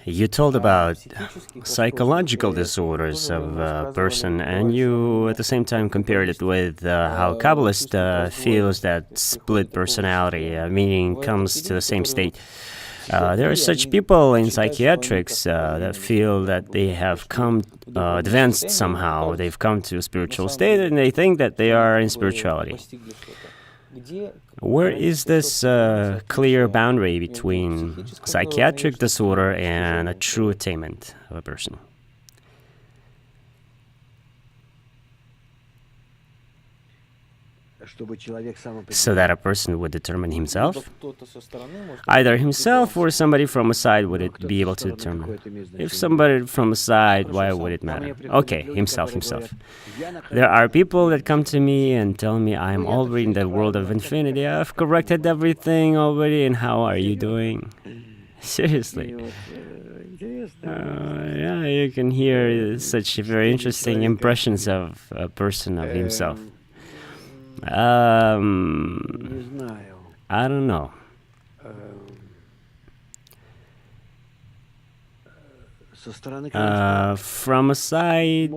You told about psychological disorders of a person, and you at the same time compared it with how Kabbalist feels that split personality, meaning comes to the same state. There are such people in psychiatrics that feel that they have come advanced somehow. They've come to a spiritual state, and they think that they are in spirituality. Where is this clear boundary between psychiatric disorder and a true attainment of a person? So that a person would determine himself? Either himself or somebody from a side would it be able to determine. If somebody from a side, why would it matter? Okay, himself. There are people that come to me and tell me I'm already in the world of infinity. I've corrected everything already, and how are you doing? Seriously. Yeah, you can hear such very interesting impressions of a person, of himself. I don't know. From a side,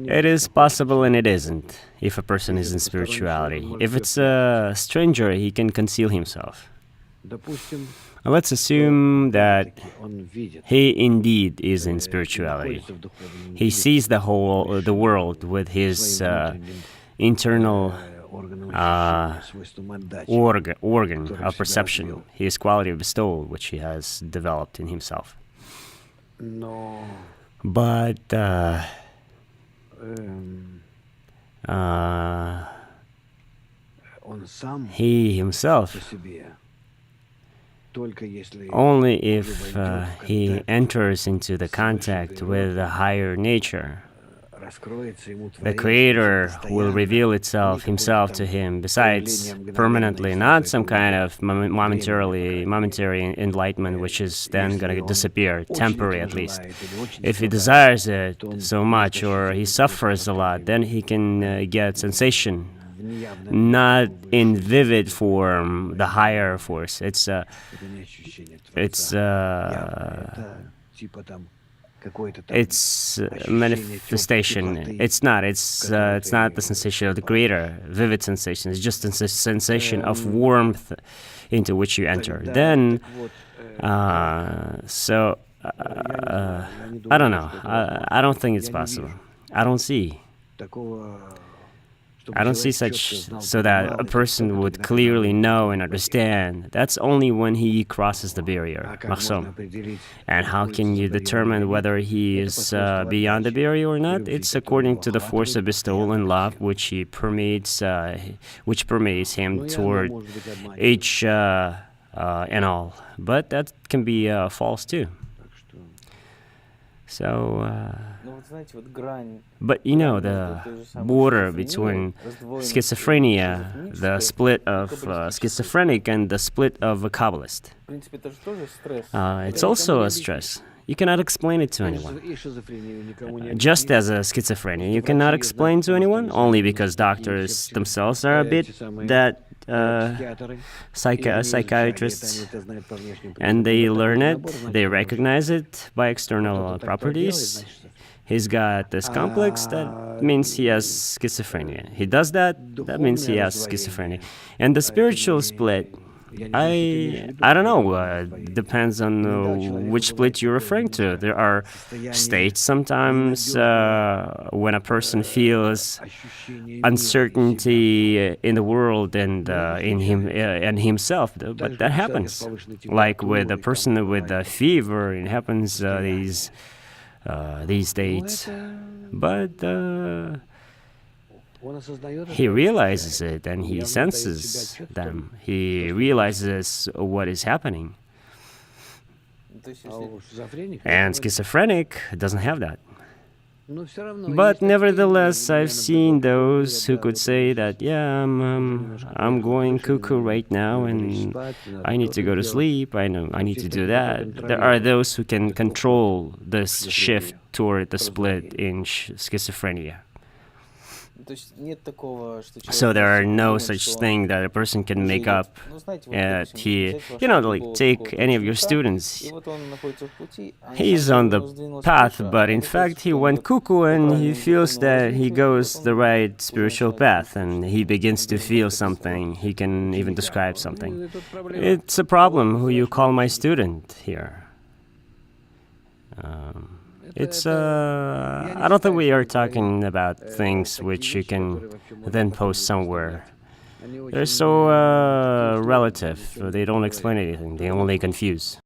it is possible and it isn't, if a person is in spirituality. If it's a stranger, he can conceal himself. Let's assume that he indeed is in spirituality. He sees the world with his internal organ of perception, his quality of bestowal, which he has developed in himself. But he himself, only if he enters into the contact with a higher nature, the Creator will reveal himself to him, besides permanently, not some kind of momentary enlightenment which is then going to disappear, temporary at least. If he desires it so much or he suffers a lot, then he can get sensation, not in vivid form, the higher force. It's manifestation. It's not the sensation of the Creator, vivid sensation. It's just a sensation of warmth into which you enter. Then, I don't know. I don't think it's possible. I don't see such, so that a person would clearly know and understand. That's only when he crosses the barrier, mahsom. And how can you determine whether he is beyond the barrier or not? It's according to the force of bestowal and love which permeates him toward each and all. But that can be false too. So, but you know, the border between schizophrenia, the split of schizophrenic and the split of a Kabbalist, it's also a stress. You cannot explain it to anyone. Just as a schizophrenia, you cannot explain to anyone, only because doctors themselves are a bit that psychiatrists, and they learn it, they recognize it by external properties. He's got this complex, that means he has schizophrenia. He does that means he has schizophrenia. And the spiritual split, I don't know, depends on which split you're referring to. There are states sometimes when a person feels uncertainty in the world and in him and himself, but that happens. Like with a person with a fever, it happens these states. But he realizes it and he senses them. He realizes what is happening. And schizophrenic doesn't have that. But nevertheless, I've seen those who could say that, yeah, I'm going cuckoo right now and I need to go to sleep, I need to do that. There are those who can control this shift toward the split in schizophrenia. So there are no such thing that a person can make up. Like take any of your students. He's on the path, but in fact he went cuckoo and he feels that he goes the right spiritual path and he begins to feel something. He can even describe something. It's a problem who you call my student here. I don't think we are talking about things which you can then post somewhere. They're so relative. They don't explain anything. They only confuse.